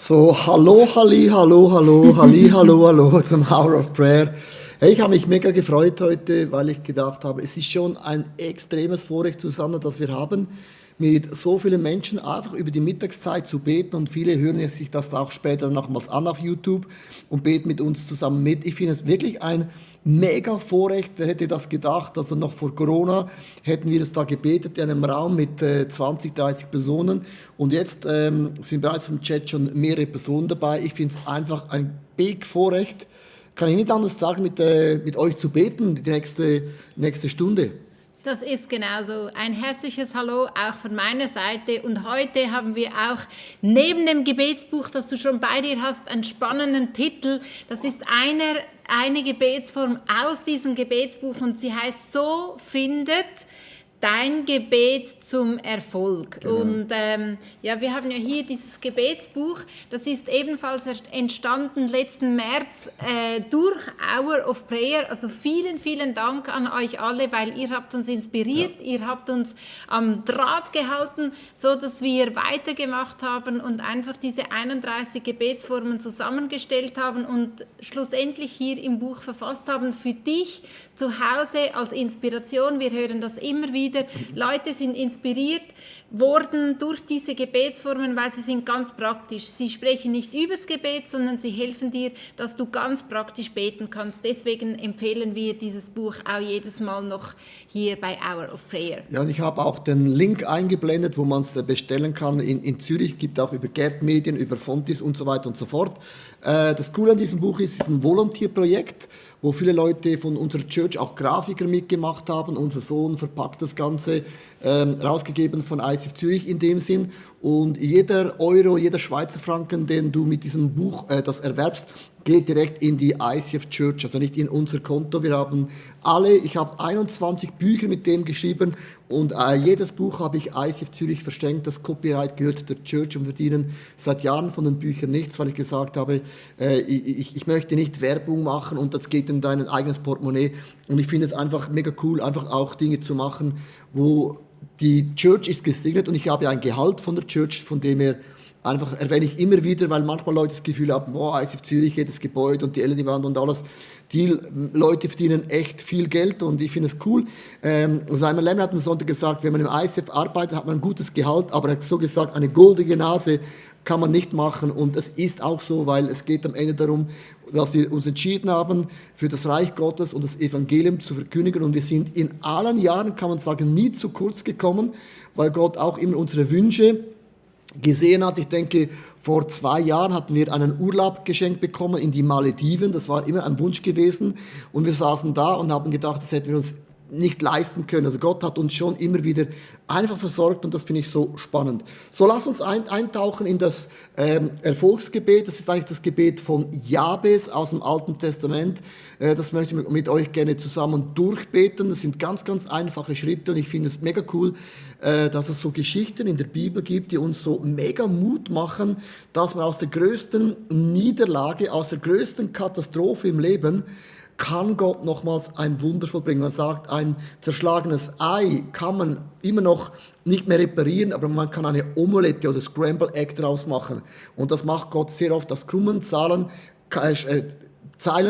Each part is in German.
So, hallo, halli, hallo, hallo, halli, hallo, hallo zum Hour of Prayer. Hey, ich habe mich mega gefreut heute, weil ich gedacht habe, es ist schon ein extremes Vorrecht zusammen, das wir haben, mit so vielen Menschen einfach über die Mittagszeit zu beten, und viele hören sich das auch später nochmals an auf YouTube und beten mit uns zusammen mit. Ich finde es wirklich ein mega Vorrecht. Wer hätte das gedacht? Also noch vor Corona hätten wir es da gebetet in einem Raum mit 20, 30 Personen, und jetzt sind bereits im Chat schon mehrere Personen dabei. Ich finde es einfach ein big Vorrecht. Kann ich nicht anders sagen, mit euch zu beten, die nächste Stunde. Das ist genauso. Ein herzliches Hallo auch von meiner Seite. Und heute haben wir auch neben dem Gebetsbuch, das du schon bei dir hast, einen spannenden Titel. Das ist eine Gebetsform aus diesem Gebetsbuch, und sie heißt "So findet dein Gebet zum Erfolg". Genau. Und wir haben ja hier dieses Gebetsbuch, das ist ebenfalls entstanden letzten März durch Hour of Prayer. Also vielen, vielen Dank an euch alle, weil ihr habt uns inspiriert, ihr habt uns am Draht gehalten, so dass wir weitergemacht haben und einfach diese 31 Gebetsformen zusammengestellt haben und schlussendlich hier im Buch verfasst haben für dich zu Hause als Inspiration. Wir hören das immer wieder. Leute sind inspiriert worden durch diese Gebetsformen, weil sie sind ganz praktisch. Sie sprechen nicht übers Gebet, sondern sie helfen dir, dass du ganz praktisch beten kannst. Deswegen empfehlen wir dieses Buch auch jedes Mal noch hier bei Hour of Prayer. Ja, und ich habe auch den Link eingeblendet, wo man es bestellen kann. In Zürich gibt es auch über Get Medien, über Fontis und so weiter und so fort. Das Coole an diesem Buch ist, es ist ein Volontierprojekt, wo viele Leute von unserer Church, auch Grafiker, mitgemacht haben. Unser Sohn verpackt das Ganze, rausgegeben von ICF Zürich in dem Sinn. Und jeder Euro, jeder Schweizer Franken, den du mit diesem Buch das erwerbst, geht direkt in die ICF Church, also nicht in unser Konto. Ich habe 21 Bücher mit dem geschrieben, und jedes Buch habe ich ICF Zürich verschenkt. Das Copyright gehört der Church, und verdienen seit Jahren von den Büchern nichts, weil ich gesagt habe, ich möchte nicht Werbung machen und das geht in dein eigenes Portemonnaie. Und ich finde es einfach mega cool, einfach auch Dinge zu machen, wo die Church ist gesegnet, und ich habe ein Gehalt von der Church, von dem her einfach erwähne ich immer wieder, weil manchmal Leute das Gefühl haben, ICF Zürich, jedes Gebäude und die LED-Wand und alles. Die Leute verdienen echt viel Geld, und ich finde es cool. Simon Lemmer hat am Sonntag gesagt, wenn man im ICF arbeitet, hat man ein gutes Gehalt, aber er hat so gesagt, eine goldige Nase kann man nicht machen, und es ist auch so, weil es geht am Ende darum, dass wir uns entschieden haben, für das Reich Gottes und das Evangelium zu verkündigen, und wir sind in allen Jahren, kann man sagen, nie zu kurz gekommen, weil Gott auch immer unsere Wünsche gesehen hat. Ich denke, vor 2 Jahren hatten wir einen Urlaub geschenkt bekommen in die Malediven. Das war immer ein Wunsch gewesen, und wir saßen da und haben gedacht, das hätten wir uns nicht leisten können. Also Gott hat uns schon immer wieder einfach versorgt, und das finde ich so spannend. So, lass uns eintauchen in das Erfolgsgebet. Das ist eigentlich das Gebet von Jabes aus dem Alten Testament. Das möchte ich mit euch gerne zusammen durchbeten. Das sind ganz, ganz einfache Schritte, und ich finde es mega cool, dass es so Geschichten in der Bibel gibt, die uns so mega Mut machen, dass man aus der größten Niederlage, aus der größten Katastrophe im Leben, kann Gott nochmals ein Wunder vollbringen. Man sagt, ein zerschlagenes Ei kann man immer noch nicht mehr reparieren, aber man kann eine Omelette oder Scrambled Egg draus machen. Und das macht Gott sehr oft. Aus krummen Zeilen,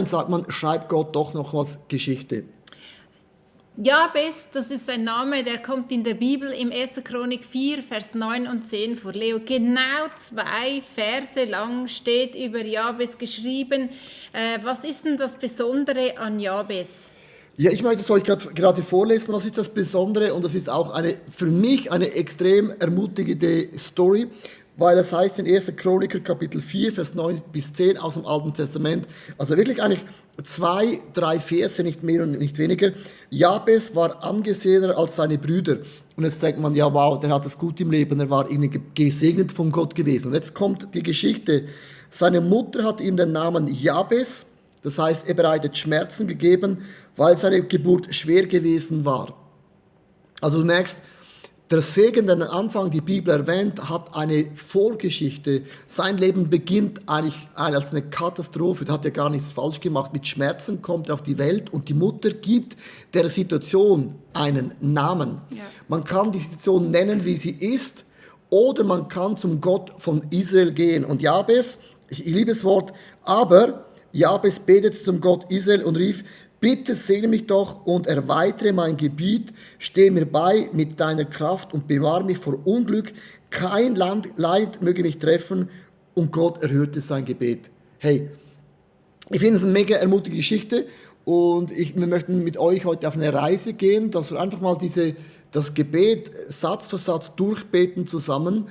sagt man, schreibt Gott doch nochmals Geschichte. Jabes, das ist ein Name, der kommt in der Bibel im 1. Chronik 4, Vers 9 und 10 vor. Leo, genau 2 Verse lang steht über Jabes geschrieben. Was ist denn das Besondere an Jabes? Ja, ich möchte es euch gerade vorlesen, was ist das Besondere, und das ist auch für mich eine extrem ermutigende Story, weil es heißt in 1. Chroniker Kapitel 4, Vers 9 bis 10 aus dem Alten Testament, also wirklich eigentlich 2, 3 Verse, nicht mehr und nicht weniger. Jabes war angesehener als seine Brüder. Und jetzt denkt man, ja wow, der hat es gut im Leben, er war irgendwie gesegnet von Gott gewesen. Und jetzt kommt die Geschichte. Seine Mutter hat ihm den Namen Jabes, das heißt, er bereitet Schmerzen gegeben, weil seine Geburt schwer gewesen war. Also du merkst, der Segen, den am Anfang die Bibel erwähnt, hat eine Vorgeschichte. Sein Leben beginnt eigentlich als eine Katastrophe. Er hat ja gar nichts falsch gemacht. Mit Schmerzen kommt er auf die Welt, und die Mutter gibt der Situation einen Namen. Ja. Man kann die Situation nennen, wie sie ist, oder man kann zum Gott von Israel gehen. Und Jabes, ich liebe das Wort, aber Jabes betete zum Gott Israel und rief, bitte segne mich doch und erweitere mein Gebiet, steh mir bei mit deiner Kraft und bewahre mich vor Unglück. Kein Leid möge mich treffen. Und Gott erhörte sein Gebet. Hey, ich finde es eine mega ermutigende Geschichte und wir möchten mit euch heute auf eine Reise gehen, dass wir einfach mal das Gebet Satz für Satz durchbeten zusammen.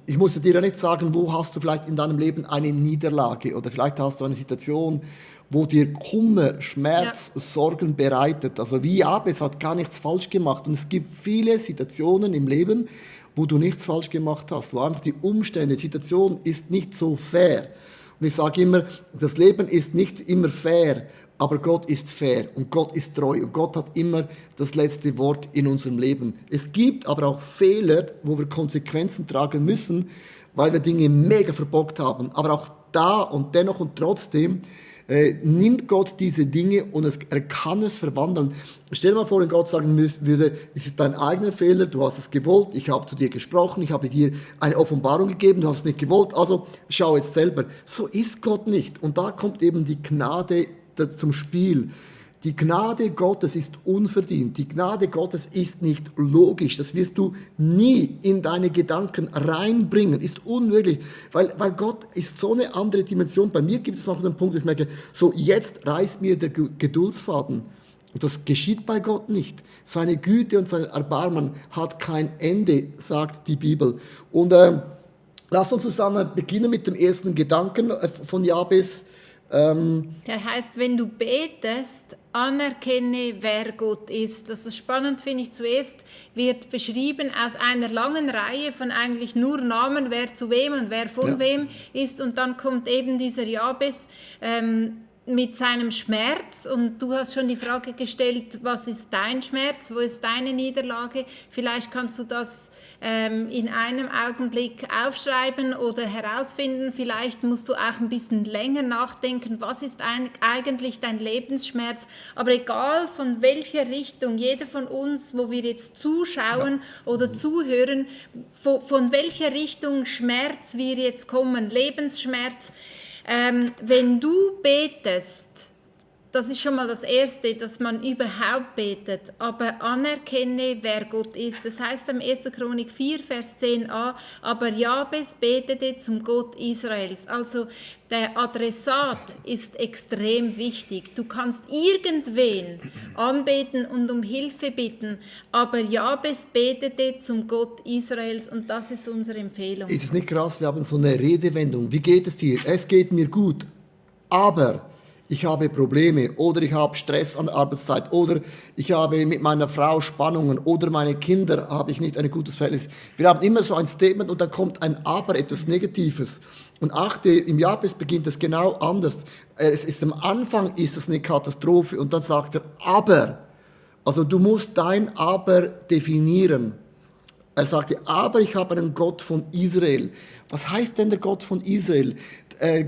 Ich muss dir ja nicht sagen, wo hast du vielleicht in deinem Leben eine Niederlage oder vielleicht hast du eine Situation, wo dir Kummer, Schmerz, Sorgen bereitet. Also wie Jabes hat gar nichts falsch gemacht. Und es gibt viele Situationen im Leben, wo du nichts falsch gemacht hast, wo einfach die Umstände, die Situation ist nicht so fair. Und ich sage immer, das Leben ist nicht immer fair, aber Gott ist fair und Gott ist treu und Gott hat immer das letzte Wort in unserem Leben. Es gibt aber auch Fehler, wo wir Konsequenzen tragen müssen, weil wir Dinge mega verbockt haben. Aber auch da und dennoch und trotzdem nimmt Gott diese Dinge und er kann es verwandeln. Stell dir mal vor, wenn Gott sagen würde, es ist dein eigener Fehler, du hast es gewollt, ich habe zu dir gesprochen, ich habe dir eine Offenbarung gegeben, du hast es nicht gewollt, also schau jetzt selber. So ist Gott nicht. Und da kommt eben die Gnade zum Spiel. Die Gnade Gottes ist unverdient. Die Gnade Gottes ist nicht logisch. Das wirst du nie in deine Gedanken reinbringen. Ist unmöglich. Weil Gott ist so eine andere Dimension. Bei mir gibt es noch einen Punkt, wo ich merke, so jetzt reißt mir der Geduldsfaden. Und das geschieht bei Gott nicht. Seine Güte und sein Erbarmen hat kein Ende, sagt die Bibel. Und lass uns zusammen beginnen mit dem ersten Gedanken von Jabes. Der heißt, wenn du betest, anerkenne, wer Gott ist. Das ist spannend, finde ich. Zuerst wird beschrieben aus einer langen Reihe von eigentlich nur Namen, wer zu wem und wer von wem ist. Und dann kommt eben dieser Jabes mit seinem Schmerz. Und du hast schon die Frage gestellt, was ist dein Schmerz, wo ist deine Niederlage? Vielleicht kannst du das in einem Augenblick aufschreiben oder herausfinden. Vielleicht musst du auch ein bisschen länger nachdenken, was ist eigentlich dein Lebensschmerz. Aber egal von welcher Richtung, jeder von uns, wo wir jetzt zuschauen oder zuhören, von welcher Richtung Schmerz wir jetzt kommen, Lebensschmerz, wenn du betest, das ist schon mal das Erste, dass man überhaupt betet, aber anerkenne, wer Gott ist. Das heißt am 1. Chronik 4, Vers 10a, aber Jabes betete zum Gott Israels. Also der Adressat ist extrem wichtig. Du kannst irgendwen anbeten und um Hilfe bitten, aber Jabes betete zum Gott Israels und das ist unsere Empfehlung. Ist es nicht krass, wir haben so eine Redewendung. Wie geht es dir? Es geht mir gut, aber ich habe Probleme oder ich habe Stress an der Arbeitszeit oder ich habe mit meiner Frau Spannungen oder meine Kinder habe ich nicht ein gutes Verhältnis. Wir haben immer so ein Statement und dann kommt ein Aber, etwas Negatives. Und achte, im Jabes beginnt es genau anders. Am Anfang ist es eine Katastrophe und dann sagt er Aber. Also du musst dein Aber definieren. Er sagte, aber ich habe einen Gott von Israel. Was heißt denn der Gott von Israel?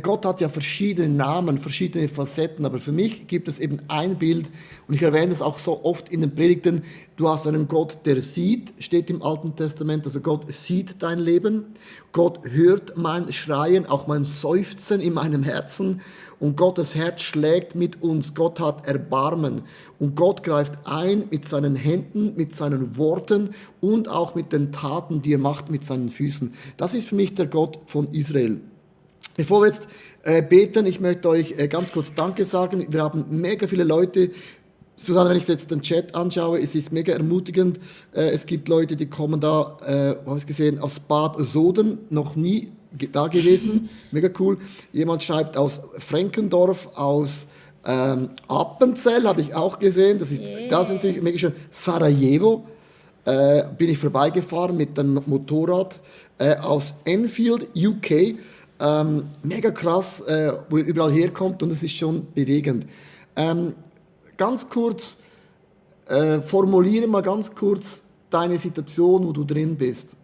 Gott hat ja verschiedene Namen, verschiedene Facetten, aber für mich gibt es eben ein Bild und ich erwähne das auch so oft in den Predigten. Du hast einen Gott, der sieht, steht im Alten Testament, also Gott sieht dein Leben, Gott hört mein Schreien, auch mein Seufzen in meinem Herzen und Gottes Herz schlägt mit uns, Gott hat Erbarmen und Gott greift ein mit seinen Händen, mit seinen Worten und auch mit den Taten, die er macht mit seinen Füßen. Das ist für mich der Gott von Israel. Bevor wir jetzt beten, ich möchte euch ganz kurz Danke sagen. Wir haben mega viele Leute. Susanne, wenn ich jetzt den Chat anschaue, es ist mega ermutigend. Es gibt Leute, die kommen da, habe ich gesehen, aus Bad Soden, noch nie da gewesen. Mega cool. Jemand schreibt aus Frenkendorf, aus Appenzell, habe ich auch gesehen. Das ist natürlich mega schön. Sarajevo bin ich vorbeigefahren mit dem Motorrad. Aus Enfield, UK. Mega krass, wo ihr überall herkommt und es ist schon bewegend. Ganz kurz, formuliere mal ganz kurz deine Situation, wo du drin bist.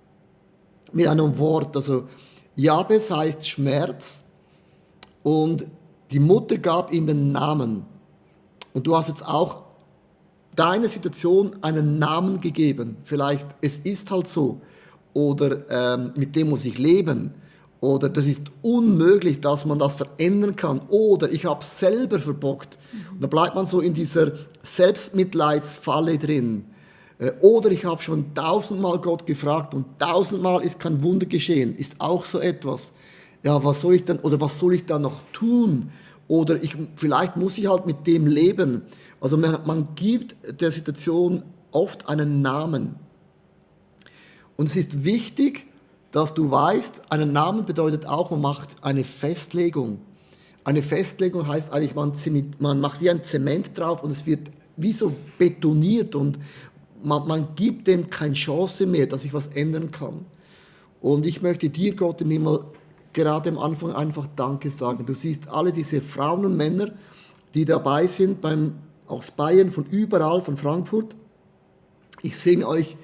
Mit einem Wort. Also Jabes heißt Schmerz und die Mutter gab ihm den Namen. Und du hast jetzt auch deiner Situation einen Namen gegeben. Vielleicht, es ist halt so. Oder mit dem muss ich leben. Oder das ist unmöglich, dass man das verändern kann. Oder ich habe es selber verbockt. Und da bleibt man so in dieser Selbstmitleidsfalle drin. Oder ich habe schon 1000-mal Gott gefragt und 1000-mal ist kein Wunder geschehen. Ist auch so etwas. Ja, was soll ich dann noch tun? Oder vielleicht muss ich halt mit dem leben. Also man gibt der Situation oft einen Namen. Und es ist wichtig, dass du weißt, einen Namen bedeutet auch, man macht eine Festlegung. Eine Festlegung heißt eigentlich, man macht wie ein Zement drauf und es wird wie so betoniert und man gibt dem keine Chance mehr, dass sich was ändern kann. Und ich möchte dir, Gott im Himmel, gerade am Anfang einfach Danke sagen. Du siehst alle diese Frauen und Männer, die dabei sind, aus Bayern, von überall, von Frankfurt. Ich segne euch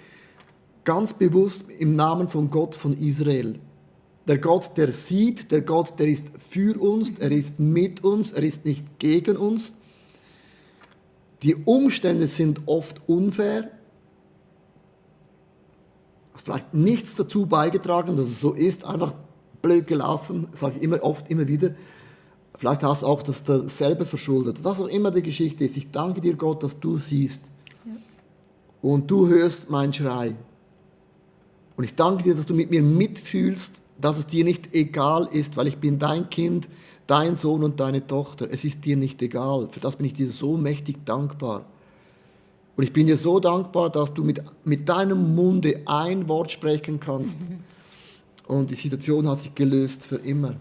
ganz bewusst im Namen von Gott von Israel. Der Gott, der sieht, der Gott, der ist für uns, er ist mit uns, er ist nicht gegen uns. Die Umstände sind oft unfair. Es hat vielleicht nichts dazu beigetragen, dass es so ist, einfach blöd gelaufen, sage ich oft immer wieder. Vielleicht hast du auch das selber verschuldet. Was auch immer die Geschichte ist, ich danke dir, Gott, dass du siehst. Ja. Und du hörst meinen Schrei. Und ich danke dir, dass du mit mir mitfühlst, dass es dir nicht egal ist, weil ich bin dein Kind, dein Sohn und deine Tochter. Es ist dir nicht egal. Für das bin ich dir so mächtig dankbar. Und ich bin dir so dankbar, dass du mit deinem Munde ein Wort sprechen kannst. Und die Situation hat sich gelöst für immer.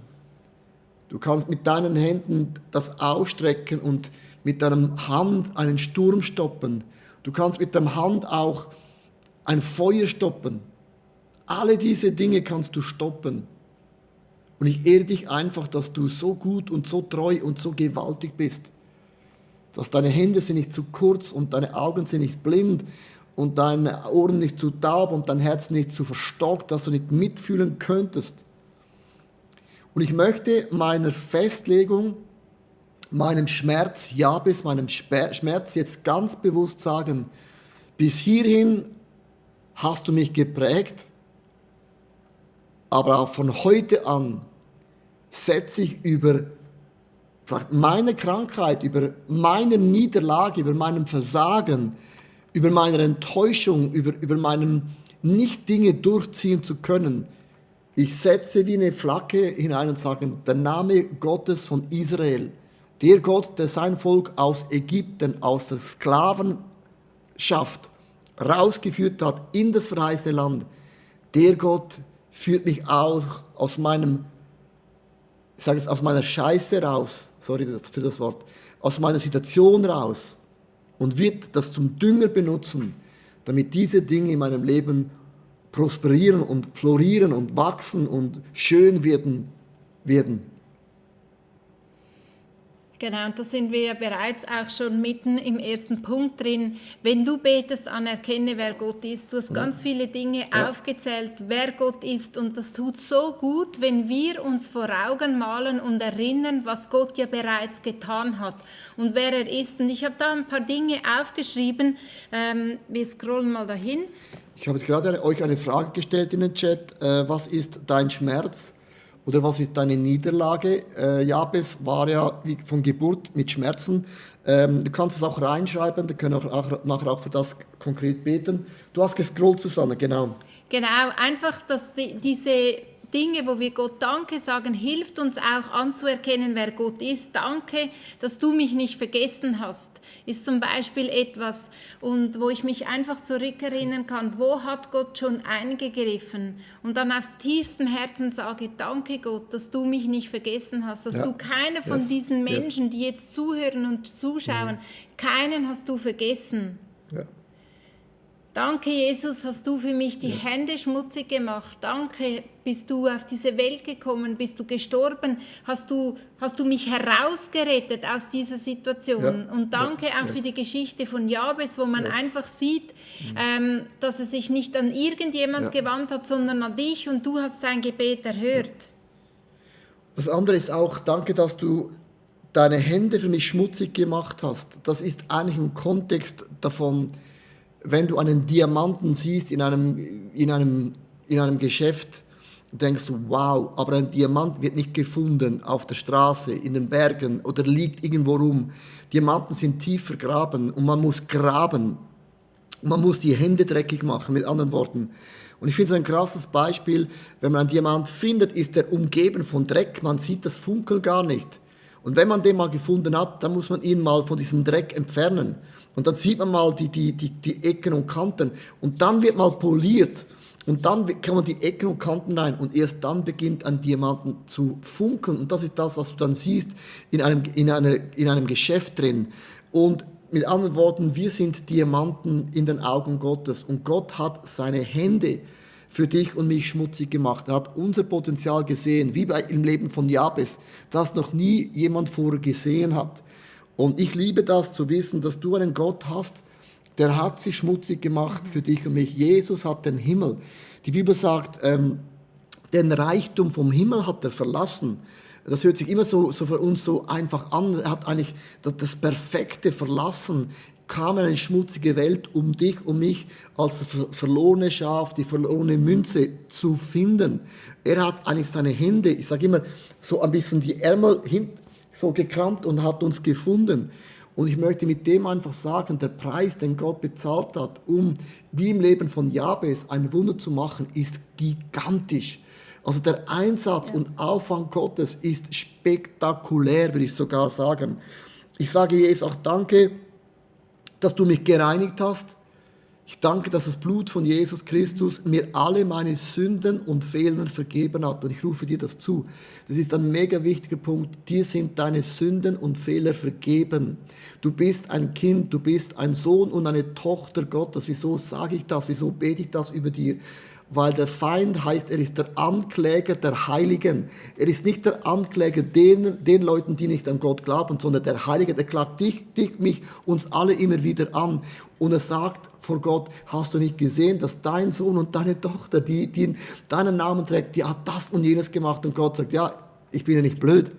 Du kannst mit deinen Händen das ausstrecken und mit deiner Hand einen Sturm stoppen. Du kannst mit deiner Hand auch ein Feuer stoppen. Alle diese Dinge kannst du stoppen. Und ich ehre dich einfach, dass du so gut und so treu und so gewaltig bist. Dass deine Hände sind nicht zu kurz und deine Augen sind nicht blind und deine Ohren nicht zu taub und dein Herz nicht zu verstockt, dass du nicht mitfühlen könntest. Und ich möchte meiner Festlegung, meinem Schmerz, Jabes, meinem Schmerz jetzt ganz bewusst sagen, bis hierhin hast du mich geprägt, aber auch von heute an setze ich über meine Krankheit, über meine Niederlage, über meinem Versagen, über meine Enttäuschung, über meinem nicht Dinge durchziehen zu können. Ich setze wie eine Flagge hinein und sage, der Name Gottes von Israel, der Gott, der sein Volk aus Ägypten, aus der Sklavenschaft rausgeführt hat in das verheißene Land, der Gott führt mich auch aus meiner Scheiße raus, sorry für das Wort, aus meiner Situation raus und wird das zum Dünger benutzen, damit diese Dinge in meinem Leben prosperieren und florieren und wachsen und schön werden. Genau, und da sind wir ja bereits auch schon mitten im ersten Punkt drin. Wenn du betest, anerkenne, wer Gott ist. Du hast ganz viele Dinge aufgezählt, wer Gott ist. Und das tut so gut, wenn wir uns vor Augen malen und erinnern, was Gott ja bereits getan hat und wer er ist. Und ich habe da ein paar Dinge aufgeschrieben. Wir scrollen mal dahin. Ich habe jetzt gerade euch eine Frage gestellt in den Chat. Was ist dein Schmerz? Oder was ist deine Niederlage? Jabes war ja von Geburt mit Schmerzen. Du kannst es auch reinschreiben, wir können nachher auch für das konkret beten. Du hast gescrollt, Susanne, genau. Genau, einfach, dass diese Dinge, wo wir Gott Danke sagen, hilft uns auch anzuerkennen, wer Gott ist. Danke, dass du mich nicht vergessen hast, ist zum Beispiel etwas, und wo ich mich einfach zurückerinnern kann, wo hat Gott schon eingegriffen, und dann aus tiefstem Herzen sage, danke Gott, dass du mich nicht vergessen hast, dass du keiner von diesen Menschen, die jetzt zuhören und zuschauen, keinen hast du vergessen. Ja. Danke, Jesus, hast du für mich die Hände schmutzig gemacht. Danke, bist du auf diese Welt gekommen, bist du gestorben, hast du mich herausgerettet aus dieser Situation. Und danke auch für die Geschichte von Jabes, wo man einfach sieht, dass er sich nicht an irgendjemand gewandt hat, sondern an dich, und du hast sein Gebet erhört. Das andere ist auch, danke, dass du deine Hände für mich schmutzig gemacht hast, das ist eigentlich im Kontext davon, wenn du einen Diamanten siehst in einem Geschäft, denkst du, wow, aber ein Diamant wird nicht gefunden auf der Straße, in den Bergen oder liegt irgendwo rum. Diamanten sind tief vergraben und man muss graben. Man muss die Hände dreckig machen, mit anderen Worten. Und ich finde es ein krasses Beispiel, wenn man einen Diamant findet, ist er umgeben von Dreck, man sieht das Funkeln gar nicht. Und wenn man den mal gefunden hat, dann muss man ihn mal von diesem Dreck entfernen. Und dann sieht man mal die Ecken und Kanten. Und dann wird mal poliert. Und dann kann man die Ecken und Kanten rein. Und erst dann beginnt ein Diamanten zu funkeln. Und das ist das, was du dann siehst in einem Geschäft drin. Und mit anderen Worten, wir sind Diamanten in den Augen Gottes. Und Gott hat seine Hände für dich und mich schmutzig gemacht. Er hat unser Potenzial gesehen, wie im Leben von Jabes, das noch nie jemand vorher gesehen hat. Und ich liebe das zu wissen, dass du einen Gott hast, der hat sich schmutzig gemacht für dich und mich. Jesus hat den Himmel. Die Bibel sagt, den Reichtum vom Himmel hat er verlassen. Das hört sich immer so für uns so einfach an. Er hat eigentlich das Perfekte verlassen, kam in eine schmutzige Welt, um dich und mich als verlorene Schaf, die verlorene Münze zu finden. Er hat eigentlich seine Hände, ich sage immer, so ein bisschen die Ärmel so gekramt und hat uns gefunden. Und ich möchte mit dem einfach sagen, der Preis, den Gott bezahlt hat, um wie im Leben von Jabes ein Wunder zu machen, ist gigantisch. Also der Einsatz und Aufwand Gottes ist spektakulär, würde ich sogar sagen. Ich sage Jesus auch danke, dass du mich gereinigt hast. Ich danke, dass das Blut von Jesus Christus mir alle meine Sünden und Fehler vergeben hat. Und ich rufe dir das zu. Das ist ein mega wichtiger Punkt. Dir sind deine Sünden und Fehler vergeben. Du bist ein Kind, du bist ein Sohn und eine Tochter Gottes. Wieso sage ich das? Wieso bete ich das über dir? Weil der Feind heißt, er ist der Ankläger der Heiligen. Er ist nicht der Ankläger den Leuten, die nicht an Gott glauben, sondern der Heilige, der klagt dich, mich, uns alle immer wieder an. Und er sagt vor Gott, hast du nicht gesehen, dass dein Sohn und deine Tochter, die deinen Namen trägt, die hat das und jenes gemacht. Und Gott sagt, ja, ich bin ja nicht blöd.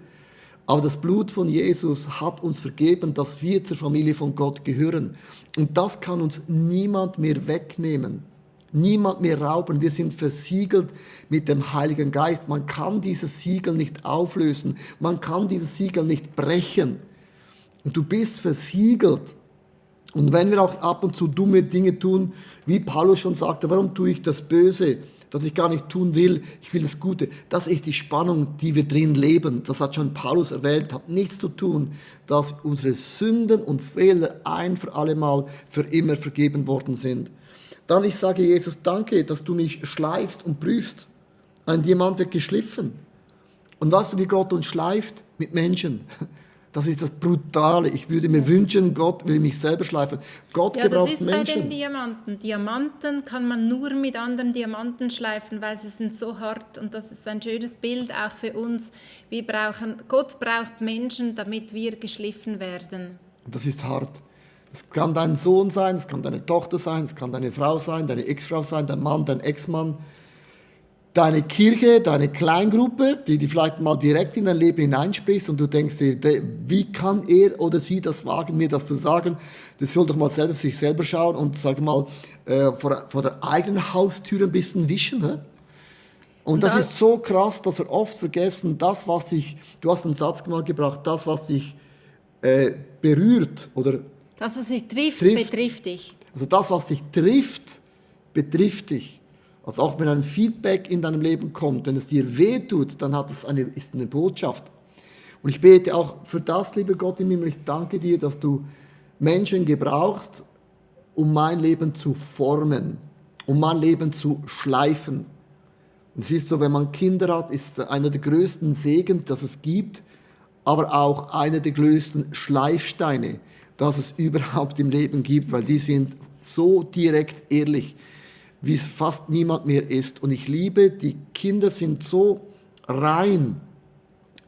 Aber das Blut von Jesus hat uns vergeben, dass wir zur Familie von Gott gehören. Und das kann uns niemand mehr wegnehmen. Niemand mehr rauben. Wir sind versiegelt mit dem Heiligen Geist. Man kann dieses Siegel nicht auflösen. Man kann dieses Siegel nicht brechen. Und du bist versiegelt. Und wenn wir auch ab und zu dumme Dinge tun, wie Paulus schon sagte, warum tue ich das Böse, das ich gar nicht tun will, ich will das Gute. Das ist die Spannung, die wir drin leben. Das hat schon Paulus erwähnt, hat nichts zu tun, dass unsere Sünden und Fehler ein für alle Mal für immer vergeben worden sind. Dann ich sage Jesus, danke, dass du mich schleifst und prüfst. Ein Diamant wird geschliffen. Und weißt du, wie Gott uns schleift? Mit Menschen. Das ist das Brutale. Ich würde mir wünschen, Gott will mich selber schleifen. Gott gebraucht Menschen. Ja, das ist bei den Diamanten. Diamanten kann man nur mit anderen Diamanten schleifen, weil sie sind so hart. Und das ist ein schönes Bild auch für uns. Gott braucht Menschen, damit wir geschliffen werden. Und das ist hart. Es kann dein Sohn sein, es kann deine Tochter sein, es kann deine Frau sein, deine Ex-Frau sein, dein Mann, dein Ex-Mann, deine Kirche, deine Kleingruppe, die vielleicht mal direkt in dein Leben hineinsprichst und du denkst dir, wie kann er oder sie das wagen, mir das zu sagen? Das soll doch mal sich selber schauen und, sag mal, vor der eigenen Haustür ein bisschen wischen. He? Und das ist so krass, dass wir oft vergessen, du hast einen Satz mal gebracht, das, was dich berührt oder das, was dich trifft, betrifft dich. Also das, was dich trifft, betrifft dich. Also auch wenn ein Feedback in deinem Leben kommt, wenn es dir wehtut, dann ist eine Botschaft. Und ich bete auch für das, lieber Gott im Himmel, ich danke dir, dass du Menschen gebrauchst, um mein Leben zu formen, um mein Leben zu schleifen. Und es ist so, wenn man Kinder hat, ist einer der größten Segen, das es gibt, aber auch einer der größten Schleifsteine, dass es überhaupt im Leben gibt, weil die sind so direkt ehrlich, wie es fast niemand mehr ist. Und ich liebe, die Kinder sind so rein,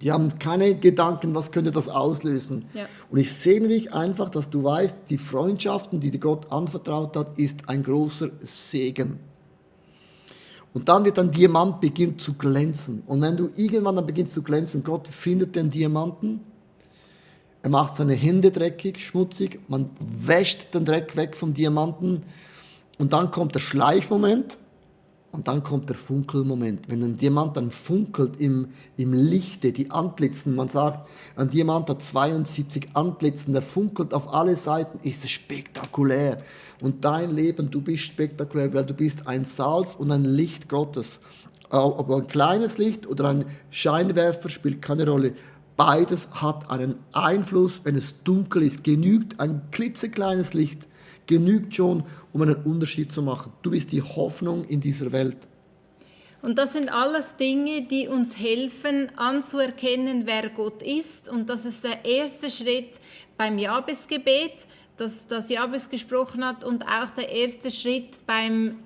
die haben keine Gedanken, was könnte das auslösen. Ja. Und ich sehne dich einfach, dass du weißt, die Freundschaften, die dir Gott anvertraut hat, ist ein großer Segen. Und dann wird ein Diamant beginnt zu glänzen. Und wenn du irgendwann dann beginnst zu glänzen, Gott findet den Diamanten, er macht seine Hände dreckig, schmutzig, man wäscht den Dreck weg vom Diamanten und dann kommt der Schleifmoment und dann kommt der Funkelmoment. Wenn ein Diamant dann funkelt im Lichte, die Antlitzen, man sagt, ein Diamant hat 72 Antlitzen, der funkelt auf alle Seiten, ist es spektakulär. Und dein Leben, du bist spektakulär, weil du bist ein Salz und ein Licht Gottes. Ob ein kleines Licht oder ein Scheinwerfer spielt keine Rolle. Beides hat einen Einfluss, wenn es dunkel ist. Genügt ein klitzekleines Licht, genügt schon, um einen Unterschied zu machen. Du bist die Hoffnung in dieser Welt. Und das sind alles Dinge, die uns helfen, anzuerkennen, wer Gott ist. Und das ist der erste Schritt beim Jabesgebet, das Jabes gesprochen hat, und auch der erste Schritt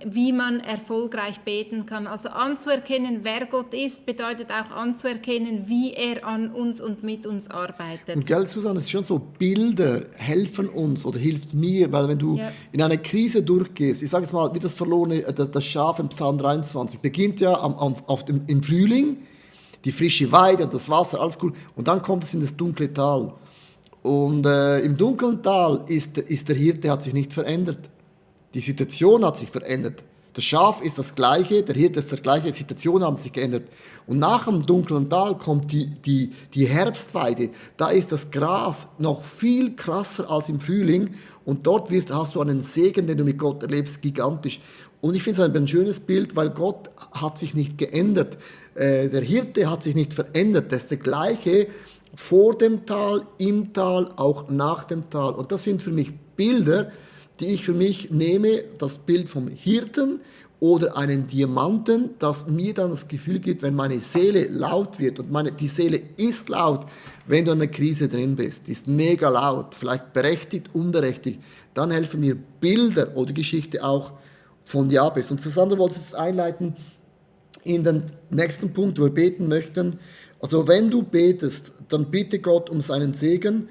wie man erfolgreich beten kann. Also anzuerkennen, wer Gott ist, bedeutet auch anzuerkennen, wie er an uns und mit uns arbeitet. Und gell, Susanne, es ist schon so, Bilder helfen uns oder hilft mir, weil wenn du in eine Krise durchgehst, ich sage jetzt mal, wie das Schaf im Psalm 23, beginnt ja im Frühling, die frische Weide und das Wasser, alles cool, und dann kommt es in das dunkle Tal. Und im dunklen Tal ist der Hirte, hat sich nicht verändert. Die Situation hat sich verändert. Das Schaf ist das Gleiche, der Hirte ist das Gleiche, die Situationen haben sich geändert. Und nach dem dunklen Tal kommt die Herbstweide. Da ist das Gras noch viel krasser als im Frühling. Und dort hast du einen Segen, den du mit Gott erlebst, gigantisch. Und ich finde es ein schönes Bild, weil Gott hat sich nicht geändert. Der Hirte hat sich nicht verändert. Das ist der Gleiche vor dem Tal, im Tal, auch nach dem Tal. Und das sind für mich Bilder, die ich für mich nehme, das Bild vom Hirten oder einen Diamanten, das mir dann das Gefühl gibt, wenn meine Seele laut wird. Und die Seele ist laut, wenn du in einer Krise drin bist. Die ist mega laut, vielleicht berechtigt, unberechtigt. Dann helfen mir Bilder oder Geschichte auch von Jabes. Und Susanne wollte es jetzt einleiten in den nächsten Punkt, wo wir beten möchten. Also wenn du betest, dann bitte Gott um seinen Segen.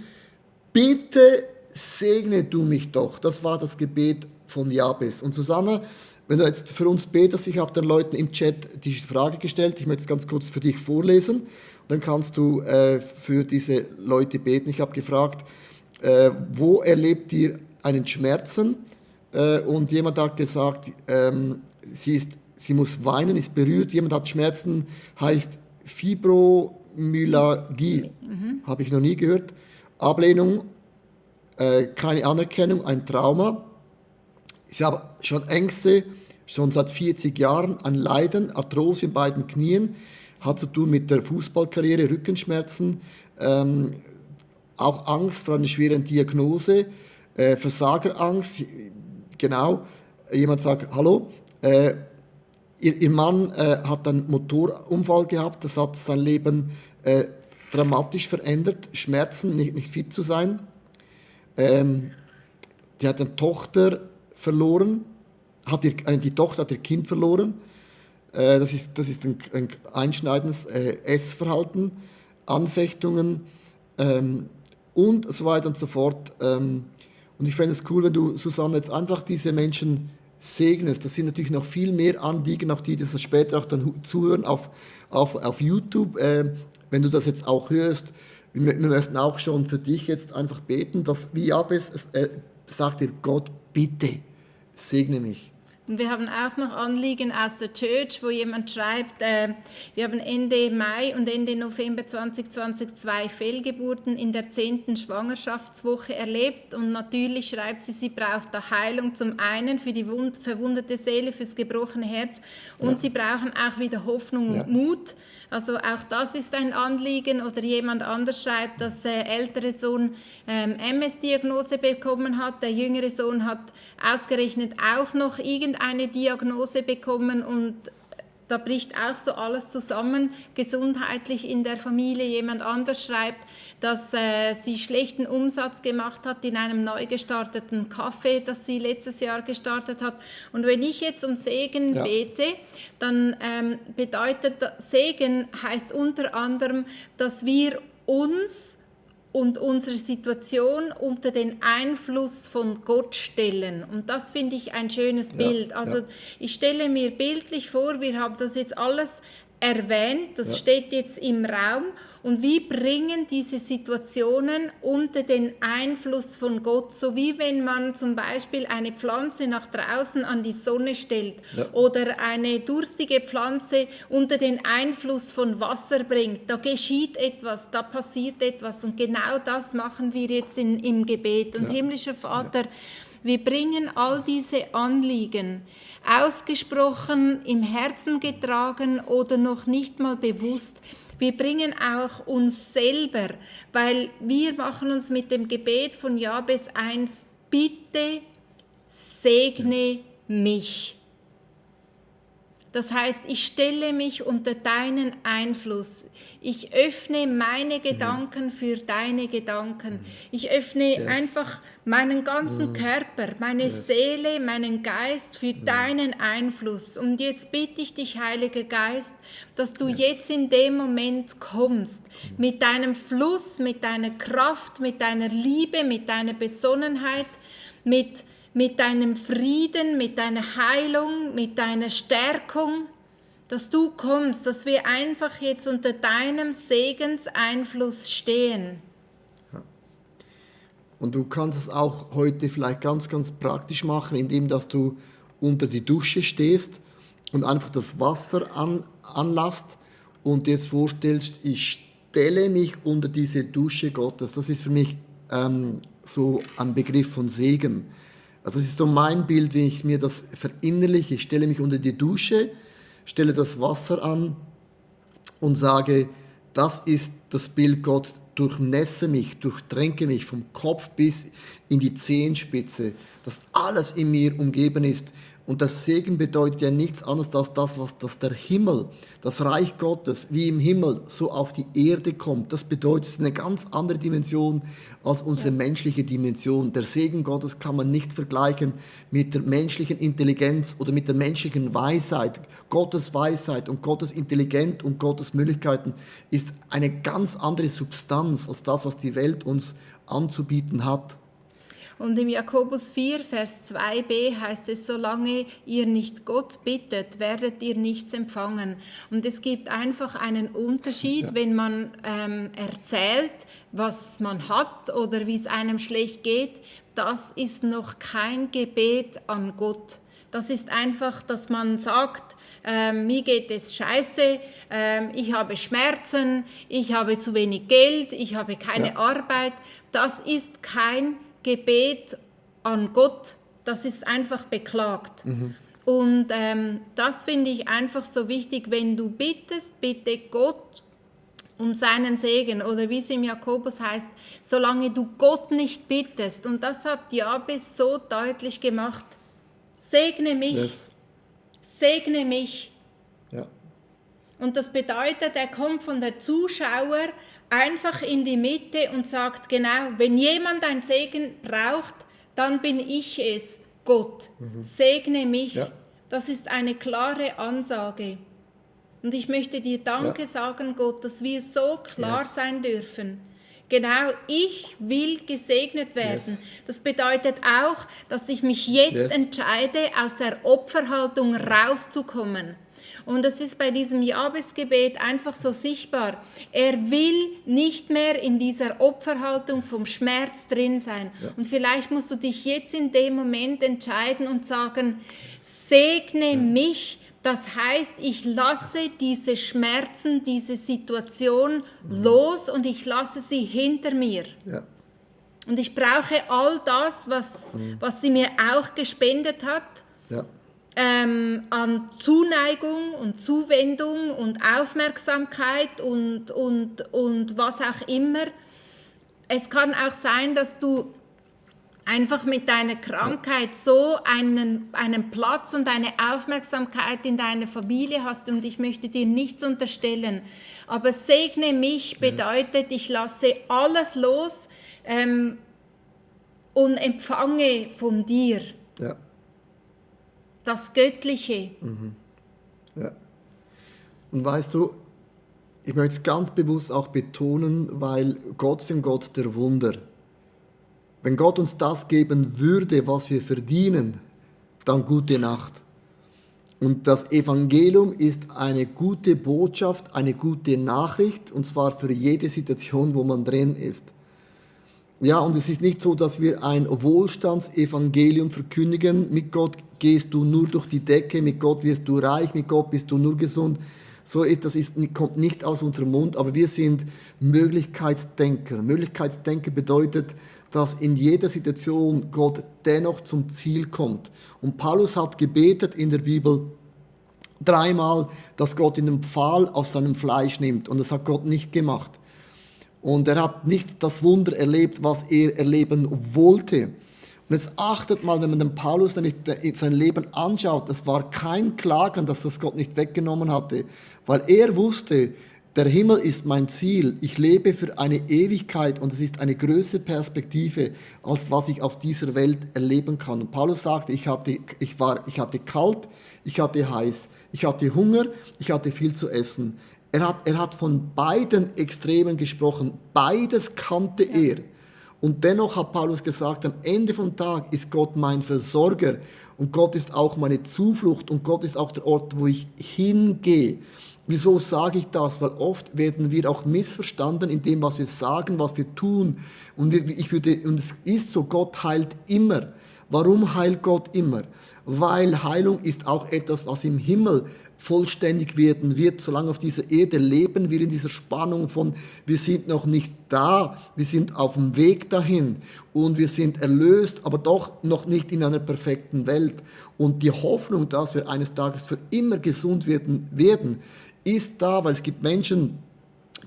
Bitte segne du mich doch. Das war das Gebet von Jabes. Und Susanne, wenn du jetzt für uns betest, ich habe den Leuten im Chat die Frage gestellt, ich möchte es ganz kurz für dich vorlesen, dann kannst du für diese Leute beten. Ich habe gefragt, wo erlebt ihr einen Schmerzen? Und jemand hat gesagt, sie muss weinen, ist berührt. Jemand hat Schmerzen, heißt Fibromyalgie, habe ich noch nie gehört. Ablehnung, keine Anerkennung, ein Trauma. Sie haben schon Ängste, schon seit 40 Jahren, ein Leiden, Arthrose in beiden Knien, hat zu tun mit der Fußballkarriere, Rückenschmerzen, auch Angst vor einer schweren Diagnose, Versagerangst, genau. Jemand sagt, hallo, ihr Mann hat einen Motorunfall gehabt, das hat sein Leben dramatisch verändert, Schmerzen, nicht fit zu sein. Die hat eine Tochter verloren, die Tochter hat ihr Kind verloren. Das ist ein einschneidendes Essverhalten, Anfechtungen und so weiter und so fort. Und ich fände es cool, wenn du, Susanne, jetzt einfach diese Menschen segnest. Das sind natürlich noch viel mehr Anliegen, auch die das später auch dann zuhören auf YouTube. Wenn du das jetzt auch hörst, wir möchten auch schon für dich jetzt einfach beten, dass wie Jabes sagt dir, Gott, bitte segne mich. Und wir haben auch noch Anliegen aus der Church, wo jemand schreibt, wir haben Ende Mai und Ende November 2020 2 Fehlgeburten in der 10. Schwangerschaftswoche erlebt. Und natürlich schreibt sie braucht da Heilung, zum einen für die verwundete Seele, fürs gebrochene Herz, und sie brauchen auch wieder Hoffnung und Mut. Also auch das ist ein Anliegen. Oder jemand anders schreibt, dass der ältere Sohn MS-Diagnose bekommen hat, der jüngere Sohn hat ausgerechnet auch noch eine Diagnose bekommen, und da bricht auch so alles zusammen, gesundheitlich in der Familie. Jemand anders schreibt, dass sie schlechten Umsatz gemacht hat in einem neu gestarteten Café, das sie letztes Jahr gestartet hat. Und wenn ich jetzt um Segen bete, dann bedeutet Segen heißt unter anderem, dass wir uns und unsere Situation unter den Einfluss von Gott stellen. Und das finde ich ein schönes Bild. Also ich stelle mir bildlich vor, wir haben das jetzt alles erwähnt, das steht jetzt im Raum, und wir bringen diese Situationen unter den Einfluss von Gott, so wie wenn man zum Beispiel eine Pflanze nach draußen an die Sonne stellt oder eine durstige Pflanze unter den Einfluss von Wasser bringt. Da geschieht etwas, da passiert etwas, und genau das machen wir jetzt im Gebet. Und himmlischer Vater, wir bringen all diese Anliegen, ausgesprochen, im Herzen getragen oder noch nicht mal bewusst. Wir bringen auch uns selber, weil wir machen uns mit dem Gebet von Jabes 1, bitte segne mich. Das heißt, ich stelle mich unter deinen Einfluss. Ich öffne meine Gedanken für deine Gedanken. Ich öffne einfach meinen ganzen Körper, meine Seele, meinen Geist für deinen Einfluss. Und jetzt bitte ich dich, Heiliger Geist, dass du jetzt in dem Moment kommst, mit deinem Fluss, mit deiner Kraft, mit deiner Liebe, mit deiner Besonnenheit, mit deinem Frieden, mit deiner Heilung, mit deiner Stärkung, dass du kommst, dass wir einfach jetzt unter deinem Segenseinfluss stehen. Und du kannst es auch heute vielleicht ganz, ganz praktisch machen, indem dass du unter die Dusche stehst und einfach das Wasser anlässt und dir jetzt vorstellst, ich stelle mich unter diese Dusche Gottes. Das ist für mich so ein Begriff von Segen. Also das ist so mein Bild, wie ich mir das verinnerliche. Ich stelle mich unter die Dusche, stelle das Wasser an und sage, das ist das Bild Gott, durchnässe mich, durchtränke mich vom Kopf bis in die Zehenspitze, dass alles in mir umgeben ist. Und das Segen bedeutet ja nichts anderes als das, dass der Himmel, das Reich Gottes, wie im Himmel, so auf die Erde kommt. Das bedeutet, es ist eine ganz andere Dimension als unsere menschliche Dimension. Der Segen Gottes kann man nicht vergleichen mit der menschlichen Intelligenz oder mit der menschlichen Weisheit. Gottes Weisheit und Gottes Intelligenz und Gottes Möglichkeiten ist eine ganz andere Substanz als das, was die Welt uns anzubieten hat. Und im Jakobus 4, Vers 2b heißt es, solange ihr nicht Gott bittet, werdet ihr nichts empfangen. Und es gibt einfach einen Unterschied, wenn man erzählt, was man hat oder wie es einem schlecht geht. Das ist noch kein Gebet an Gott. Das ist einfach, dass man sagt, mir geht es scheiße, ich habe Schmerzen, ich habe zu wenig Geld, ich habe keine Arbeit. Das ist kein Gebet an Gott, das ist einfach beklagt. Und das finde ich einfach so wichtig, wenn du bittest, bitte Gott um seinen Segen, oder wie es im Jakobus heißt, solange du Gott nicht bittest. Und das hat Jabes so deutlich gemacht. Segne mich, segne mich. Ja. Und das bedeutet, er kommt von der Zuschauer einfach in die Mitte und sagt, genau, wenn jemand ein Segen braucht, dann bin ich es, Gott. Segne mich. Ja. Das ist eine klare Ansage. Und ich möchte dir Danke sagen, Gott, dass wir so klar sein dürfen. Genau, ich will gesegnet werden. Das bedeutet auch, dass ich mich jetzt entscheide, aus der Opferhaltung rauszukommen. Und es ist bei diesem Jabesgebet einfach so sichtbar. Er will nicht mehr in dieser Opferhaltung vom Schmerz drin sein. Ja. Und vielleicht musst du dich jetzt in dem Moment entscheiden und sagen, segne mich. Das heißt, ich lasse diese Schmerzen, diese Situation los und ich lasse sie hinter mir. Ja. Und ich brauche all das, was sie mir auch gespendet hat. Ja. An Zuneigung und Zuwendung und Aufmerksamkeit und was auch immer. Es kann auch sein, dass du einfach mit deiner Krankheit so einen Platz und eine Aufmerksamkeit in deiner Familie hast, und ich möchte dir nichts unterstellen. Aber segne mich bedeutet, ich lasse alles los und empfange von dir. Ja. Das Göttliche. Ja. Und weißt du, ich möchte es ganz bewusst auch betonen, weil Gott ist ein Gott der Wunder. Wenn Gott uns das geben würde, was wir verdienen, dann gute Nacht. Und das Evangelium ist eine gute Botschaft, eine gute Nachricht, und zwar für jede Situation, wo man drin ist. Ja, und es ist nicht so, dass wir ein Wohlstandsevangelium verkündigen. Mit Gott gehst du nur durch die Decke, mit Gott wirst du reich, mit Gott bist du nur gesund. Kommt nicht aus unserem Mund, aber wir sind Möglichkeitsdenker. Möglichkeitsdenker bedeutet, dass in jeder Situation Gott dennoch zum Ziel kommt. Und Paulus hat gebetet in der Bibel 3-mal, dass Gott den Pfahl aus seinem Fleisch nimmt. Und das hat Gott nicht gemacht. Und er hat nicht das Wunder erlebt, was er erleben wollte. Und jetzt achtet mal, wenn man den Paulus nämlich sein Leben anschaut, es war kein Klagen, dass das Gott nicht weggenommen hatte, weil er wusste, der Himmel ist mein Ziel, ich lebe für eine Ewigkeit und es ist eine größere Perspektive, als was ich auf dieser Welt erleben kann. Und Paulus sagte, ich hatte kalt, ich hatte heiß, ich hatte Hunger, ich hatte viel zu essen. Er hat von beiden Extremen gesprochen, beides kannte er. Und dennoch hat Paulus gesagt, am Ende vom Tag ist Gott mein Versorger und Gott ist auch meine Zuflucht und Gott ist auch der Ort, wo ich hingehe. Wieso sage ich das? Weil oft werden wir auch missverstanden in dem, was wir sagen, was wir tun. Und es ist so, Gott heilt immer. Warum heilt Gott immer? Weil Heilung ist auch etwas, was im Himmel vollständig werden wird. Solange auf dieser Erde leben wir in dieser Spannung von, wir sind noch nicht da, wir sind auf dem Weg dahin und wir sind erlöst, aber doch noch nicht in einer perfekten Welt. Und die Hoffnung, dass wir eines Tages für immer gesund werden, ist da, weil es gibt Menschen,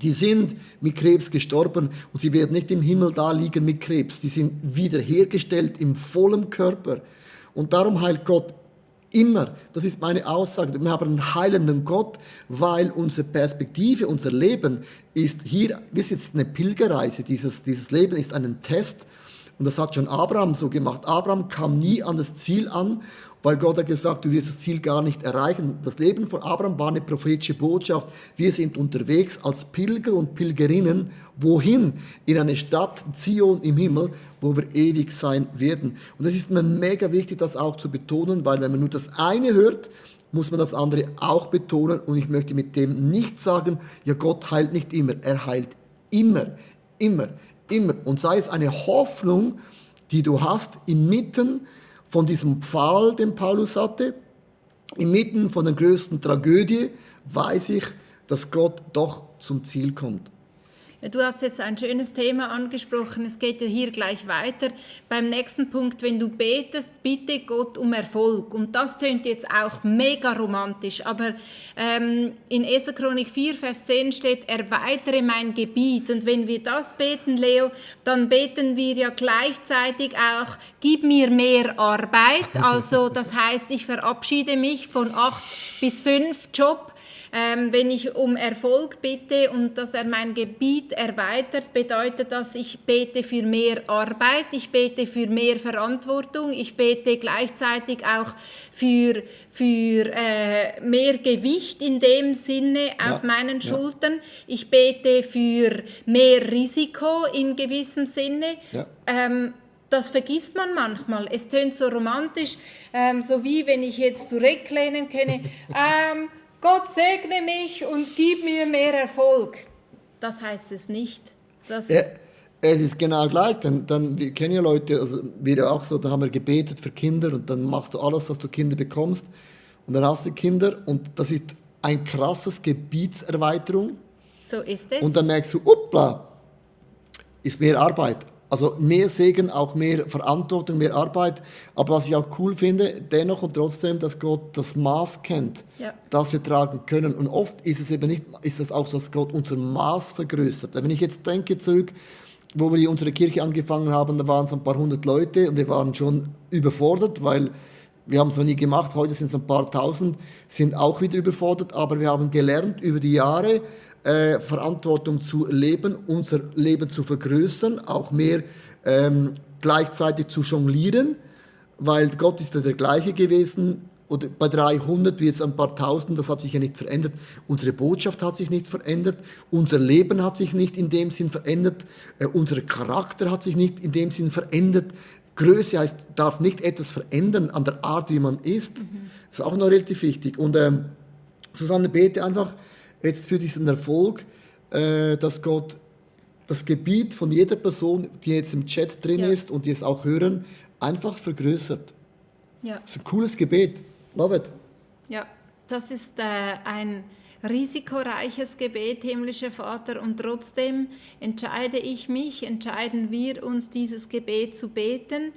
die sind mit Krebs gestorben und sie werden nicht im Himmel da liegen mit Krebs. Die sind wiederhergestellt im vollen Körper. Und darum heilt Gott immer. Das ist meine Aussage. Wir haben einen heilenden Gott, weil unsere Perspektive, unser Leben ist hier, wir sind jetzt eine Pilgerreise. Dieses Leben ist ein Test. Und das hat schon Abraham so gemacht. Abraham kam nie an das Ziel an, weil Gott hat gesagt, du wirst das Ziel gar nicht erreichen. Das Leben von Abraham war eine prophetische Botschaft. Wir sind unterwegs als Pilger und Pilgerinnen. Wohin? In eine Stadt, Zion im Himmel, wo wir ewig sein werden. Und es ist mir mega wichtig, das auch zu betonen, weil wenn man nur das eine hört, muss man das andere auch betonen. Und ich möchte mit dem nicht sagen, ja, Gott heilt nicht immer. Er heilt immer, immer, immer. Und sei es eine Hoffnung, die du hast inmitten von diesem Pfahl, den Paulus hatte, inmitten von der größten Tragödie, weiß ich, dass Gott doch zum Ziel kommt. Ja, du hast jetzt ein schönes Thema angesprochen. Es geht ja hier gleich weiter. Beim nächsten Punkt, wenn du betest, bitte Gott um Erfolg. Und das tönt jetzt auch mega romantisch. Aber in 1. Chronik 4, Vers 10 steht, erweitere mein Gebiet. Und wenn wir das beten, Leo, dann beten wir ja gleichzeitig auch, gib mir mehr Arbeit. Also das heißt, ich verabschiede mich von 8 bis 5 Job. Wenn ich um Erfolg bitte und dass er mein Gebiet erweitert, bedeutet das, ich bete für mehr Arbeit, ich bete für mehr Verantwortung, ich bete gleichzeitig auch für mehr Gewicht in dem Sinne auf meinen Schultern. Ich bete für mehr Risiko in gewissem Sinne. Ja. Das vergisst man manchmal. Es tönt so romantisch, so wie wenn ich jetzt zurücklehnen kenne. Gott segne mich und gib mir mehr Erfolg. Das heißt es nicht. Es ist genau gleich. Wir kennen ja Leute, also wir auch so, da haben wir gebetet für Kinder und dann machst du alles, dass du Kinder bekommst und dann hast du Kinder und das ist ein krasses Gebietserweiterung. So ist es. Und dann merkst du, uppla, ist mehr Arbeit. Also mehr Segen, auch mehr Verantwortung, mehr Arbeit. Aber was ich auch cool finde, dennoch und trotzdem, dass Gott das Maß kennt, das wir tragen können. Und oft ist es eben nicht, ist es auch so, dass Gott unser Maß vergrößert. Wenn ich jetzt denke zurück, wo wir unsere Kirche angefangen haben, da waren es ein paar hundert Leute und wir waren schon überfordert, weil wir haben es noch nie gemacht. Heute sind es ein paar tausend, sind auch wieder überfordert. Aber wir haben gelernt über die Jahre, Verantwortung zu leben, unser Leben zu vergrößern, auch mehr gleichzeitig zu jonglieren, weil Gott ist ja der gleiche gewesen. Oder bei 300 wie jetzt ein paar Tausend, das hat sich ja nicht verändert. Unsere Botschaft hat sich nicht verändert, unser Leben hat sich nicht in dem Sinn verändert, unser Charakter hat sich nicht in dem Sinn verändert. Größe heißt, darf nicht etwas verändern an der Art, wie man ist. Das ist auch noch relativ wichtig. Und Susanne, bete einfach jetzt für diesen Erfolg, dass Gott das Gebiet von jeder Person, die jetzt im Chat drin ist und die es auch hören, einfach vergrößert. Ja. Das ist ein cooles Gebet. Love it. Ja, das ist ein risikoreiches Gebet, himmlischer Vater, und trotzdem entscheiden wir uns, dieses Gebet zu beten.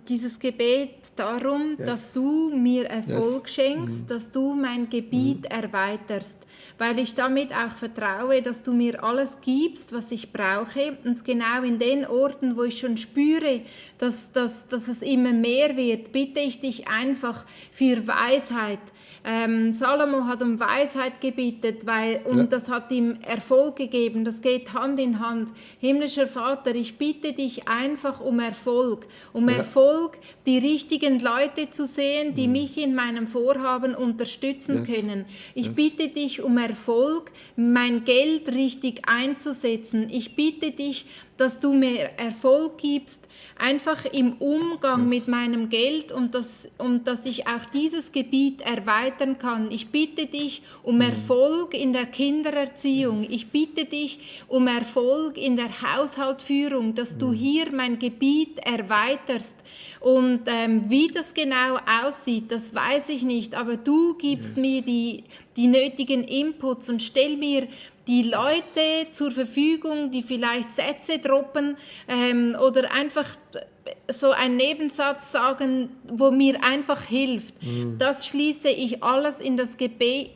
Dieses Gebet darum, dass du mir Erfolg schenkst, dass du mein Gebiet erweiterst, weil ich damit auch vertraue, dass du mir alles gibst, was ich brauche, und genau in den Orten, wo ich schon spüre, dass es immer mehr wird, bitte ich dich einfach für Weisheit. Salomo hat um Weisheit gebeten, und das hat ihm Erfolg gegeben. Das geht Hand in Hand. Himmlischer Vater, ich bitte dich einfach um Erfolg. Erfolg, die richtigen Leute zu sehen, die mich in meinem Vorhaben unterstützen können. Ich bitte dich um Erfolg, mein Geld richtig einzusetzen. Ich bitte dich, dass du mir Erfolg gibst, einfach im Umgang mit meinem Geld, und dass ich auch dieses Gebiet erweitern kann. Ich bitte dich um Erfolg in der Kindererziehung. Ich bitte dich um Erfolg in der Haushaltsführung, dass du hier mein Gebiet erweiterst. Und wie das genau aussieht, das weiß ich nicht, aber du gibst mir die nötigen Inputs und stell mir die Leute zur Verfügung, die vielleicht Sätze droppen oder einfach so einen Nebensatz sagen, wo mir einfach hilft. Das schließe ich alles in das Gebet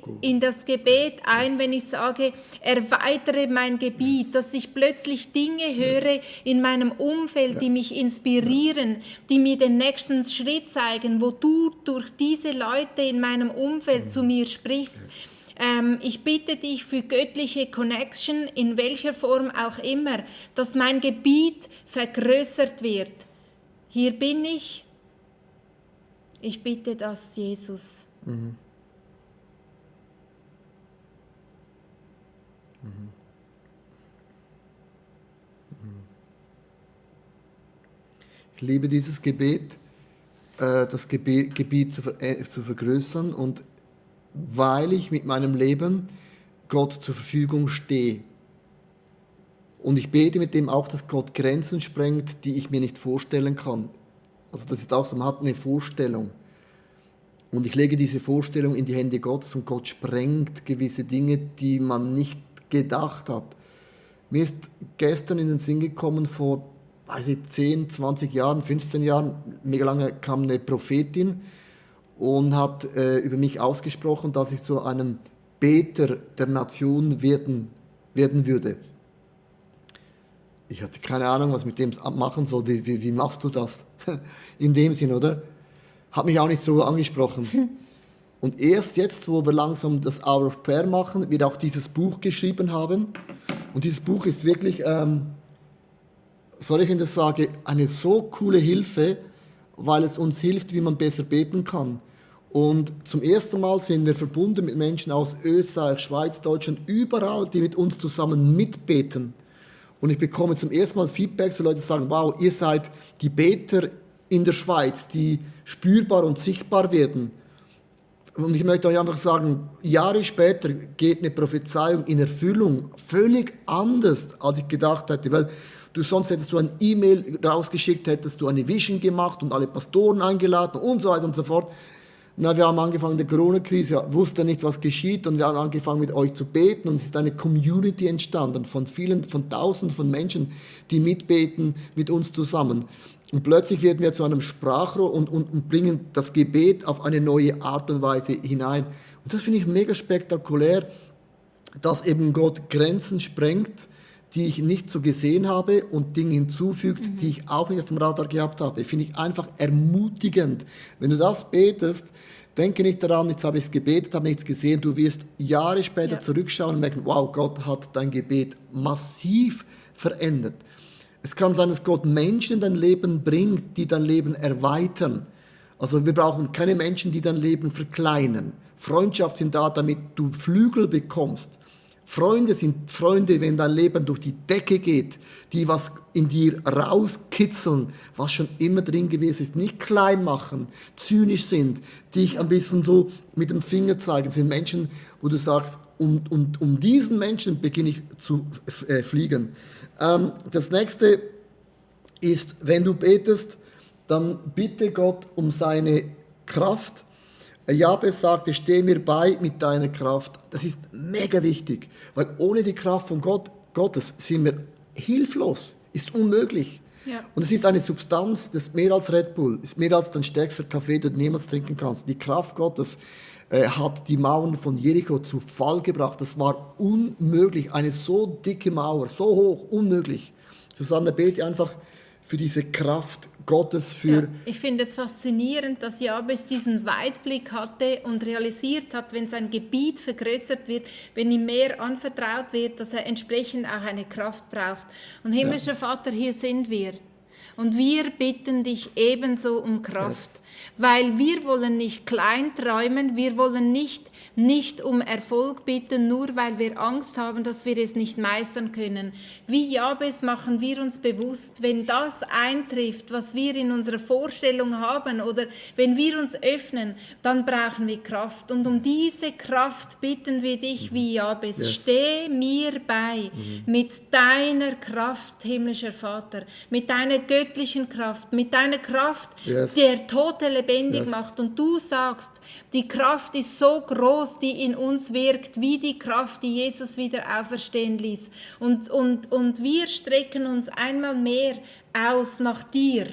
ein, wenn ich sage, erweitere mein Gebiet, dass ich plötzlich Dinge höre in meinem Umfeld, die mich inspirieren, die mir den nächsten Schritt zeigen, wo du durch diese Leute in meinem Umfeld zu mir sprichst. Ich bitte dich für göttliche Connection, in welcher Form auch immer, dass mein Gebiet vergrößert wird. Hier bin ich. Ich bitte das, Jesus. Ich liebe dieses Gebet, das Gebiet zu vergrößern, und weil ich mit meinem Leben Gott zur Verfügung stehe. Und ich bete mit dem auch, dass Gott Grenzen sprengt, die ich mir nicht vorstellen kann. Also das ist auch so, man hat eine Vorstellung. Und ich lege diese Vorstellung in die Hände Gottes, und Gott sprengt gewisse Dinge, die man nicht gedacht hat. Mir ist gestern in den Sinn gekommen, vor 10, 20 Jahren, 15 Jahren, mega lange, kam eine Prophetin und hat über mich ausgesprochen, dass ich zu einem Beter der Nation werden würde. Ich hatte keine Ahnung, was ich mit dem machen soll. Wie machst du das? In dem Sinn, oder? Hat mich auch nicht so angesprochen. Und erst jetzt, wo wir langsam das Hour of Prayer machen, wir auch dieses Buch geschrieben haben. Und dieses Buch ist wirklich, soll ich Ihnen das sagen, eine so coole Hilfe, weil es uns hilft, wie man besser beten kann. Und zum ersten Mal sind wir verbunden mit Menschen aus Österreich, Schweiz, Deutschland, überall, die mit uns zusammen mitbeten. Und ich bekomme zum ersten Mal Feedback, so Leute sagen, wow, ihr seid die Beter in der Schweiz, die spürbar und sichtbar werden. Und ich möchte euch einfach sagen, Jahre später geht eine Prophezeiung in Erfüllung völlig anders, als ich gedacht hätte. Weil sonst hättest du ein E-Mail rausgeschickt, hättest du eine Vision gemacht und alle Pastoren eingeladen und so weiter und so fort. Na, wir haben angefangen in der Corona-Krise, wussten nicht, was geschieht, und wir haben angefangen mit euch zu beten, und es ist eine Community entstanden von Tausenden von Menschen, die mitbeten mit uns zusammen. Und plötzlich werden wir zu einem Sprachrohr und bringen das Gebet auf eine neue Art und Weise hinein. Und das finde ich mega spektakulär, dass eben Gott Grenzen sprengt, die ich nicht so gesehen habe, und Dinge hinzufügt, die ich auch nicht auf dem Radar gehabt habe. Finde ich einfach ermutigend. Wenn du das betest, denke nicht daran, jetzt habe ich es gebetet, habe nichts gesehen. Du wirst Jahre später zurückschauen und merken, wow, Gott hat dein Gebet massiv verändert. Es kann sein, dass Gott Menschen in dein Leben bringt, die dein Leben erweitern. Also wir brauchen keine Menschen, die dein Leben verkleinern. Freundschaft sind da, damit du Flügel bekommst. Freunde sind Freunde, wenn dein Leben durch die Decke geht, die was in dir rauskitzeln, was schon immer drin gewesen ist. Nicht klein machen, zynisch sind, dich ein bisschen so mit dem Finger zeigen. Das sind Menschen, wo du sagst, um diesen Menschen beginne ich zu fliegen. Das nächste ist, wenn du betest, dann bitte Gott um seine Kraft. Jabez sagte, steh mir bei mit deiner Kraft. Das ist mega wichtig, weil ohne die Kraft von Gottes sind wir hilflos, ist unmöglich. Ja. Und es ist eine Substanz, das ist mehr als Red Bull, ist mehr als dein stärkster Kaffee, den du niemals trinken kannst. Die Kraft Gottes hat die Mauern von Jericho zu Fall gebracht. Das war unmöglich, eine so dicke Mauer, so hoch, unmöglich. Susanne, bete einfach für diese Kraft Gottes, für... Ja, ich finde es faszinierend, dass Jabez diesen Weitblick hatte und realisiert hat, wenn sein Gebiet vergrößert wird, wenn ihm mehr anvertraut wird, dass er entsprechend auch eine Kraft braucht. Und himmlischer Vater, hier sind wir. Und wir bitten dich ebenso um Kraft, weil wir wollen nicht klein träumen, wir wollen nicht um Erfolg bitten, nur weil wir Angst haben, dass wir es nicht meistern können. Wie Jabez machen wir uns bewusst, wenn das eintrifft, was wir in unserer Vorstellung haben oder wenn wir uns öffnen, dann brauchen wir Kraft. Und um diese Kraft bitten wir dich wie Jabez, steh mir bei mit deiner Kraft, himmlischer Vater, mit deiner göttlichen Kraft, mit deiner Kraft, der Tote lebendig macht. Und du sagst, die Kraft ist so groß, die in uns wirkt, wie die Kraft, die Jesus wieder auferstehen ließ. Und wir strecken uns einmal mehr aus nach dir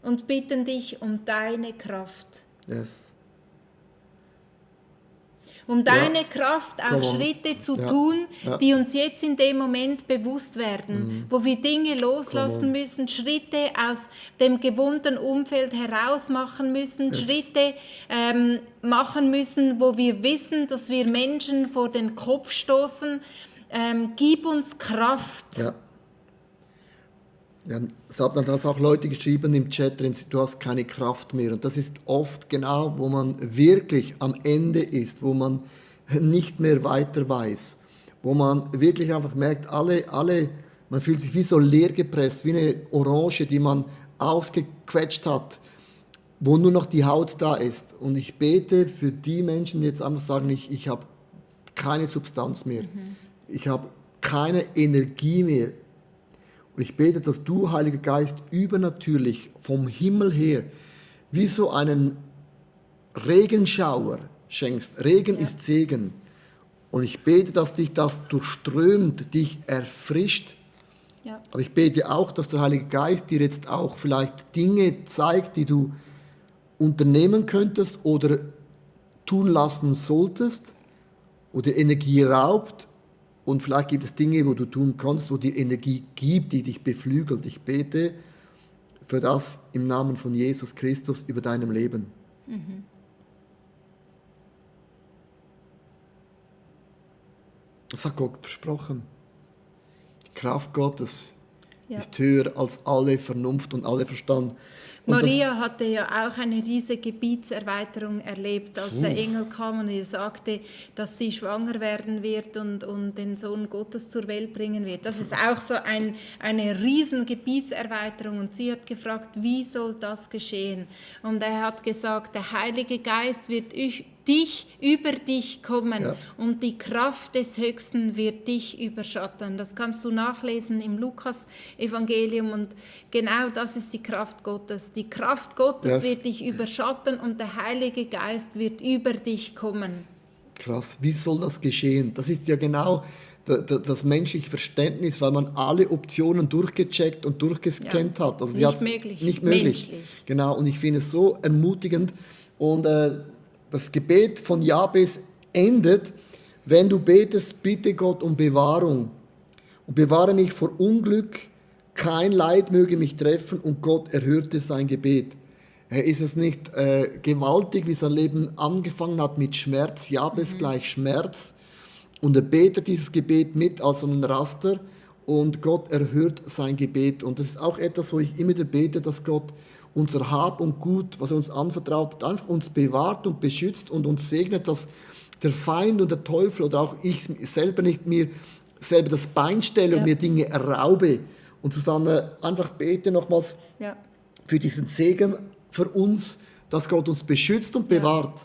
und bitten dich um deine Kraft. Yes. Um deine Kraft auch Schritte zu tun, die uns jetzt in dem Moment bewusst werden, wo wir Dinge loslassen müssen, Schritte aus dem gewohnten Umfeld heraus machen müssen, Schritte machen müssen, wo wir wissen, dass wir Menschen vor den Kopf stoßen. Gib uns Kraft. Ja. Ja, es haben dann auch Leute geschrieben im Chat drin, du hast keine Kraft mehr. Und das ist oft genau, wo man wirklich am Ende ist, wo man nicht mehr weiter weiß, wo man wirklich einfach merkt, man fühlt sich wie so leer gepresst, wie eine Orange, die man ausgequetscht hat, wo nur noch die Haut da ist. Und ich bete für die Menschen, die jetzt einfach sagen, ich habe keine Substanz mehr, ich habe keine Energie mehr. Und ich bete, dass du, Heiliger Geist, übernatürlich vom Himmel her wie so einen Regenschauer schenkst. Regen ist Segen. Und ich bete, dass dich das durchströmt, dich erfrischt. Ja. Aber ich bete auch, dass der Heilige Geist dir jetzt auch vielleicht Dinge zeigt, die du unternehmen könntest oder tun lassen solltest oder Energie raubt. Und vielleicht gibt es Dinge, wo du tun kannst, wo dir Energie gibt, die dich beflügelt. Ich bete für das im Namen von Jesus Christus über deinem Leben. Das hat Gott versprochen. Die Kraft Gottes ist höher als alle Vernunft und alle Verstand. Und Maria hatte ja auch eine riesige Gebietserweiterung erlebt, als der Engel kam und ihr sagte, dass sie schwanger werden wird und den Sohn Gottes zur Welt bringen wird. Das ist auch so eine riesen Gebietserweiterung. Und sie hat gefragt, wie soll das geschehen? Und er hat gesagt, der Heilige Geist wird über dich kommen und die Kraft des Höchsten wird dich überschatten. Das kannst du nachlesen im Lukas-Evangelium und genau das ist die Kraft Gottes. Die Kraft Gottes wird dich überschatten und der Heilige Geist wird über dich kommen. Krass, wie soll das geschehen? Das ist ja genau das menschliche Verständnis, weil man alle Optionen durchgecheckt und durchgescannt hat. Also nicht möglich. Nicht möglich. Menschlich. Genau, und ich finde es so ermutigend. Und das Gebet von Jabez endet, wenn du betest, bitte Gott um Bewahrung. Und bewahre mich vor Unglück, kein Leid möge mich treffen. Und Gott erhörte sein Gebet. Ist es nicht gewaltig, wie sein Leben angefangen hat mit Schmerz? Jabez gleich Schmerz. Und er betet dieses Gebet mit als ein Raster. Und Gott erhört sein Gebet. Und das ist auch etwas, wo ich immer wieder bete, dass Gott unser Hab und Gut, was er uns anvertraut hat, einfach uns bewahrt und beschützt und uns segnet, dass der Feind und der Teufel oder auch ich selber nicht mir selber das Bein stelle und mir Dinge erraube. Und Susanne, einfach bete nochmals für diesen Segen für uns, dass Gott uns beschützt und bewahrt.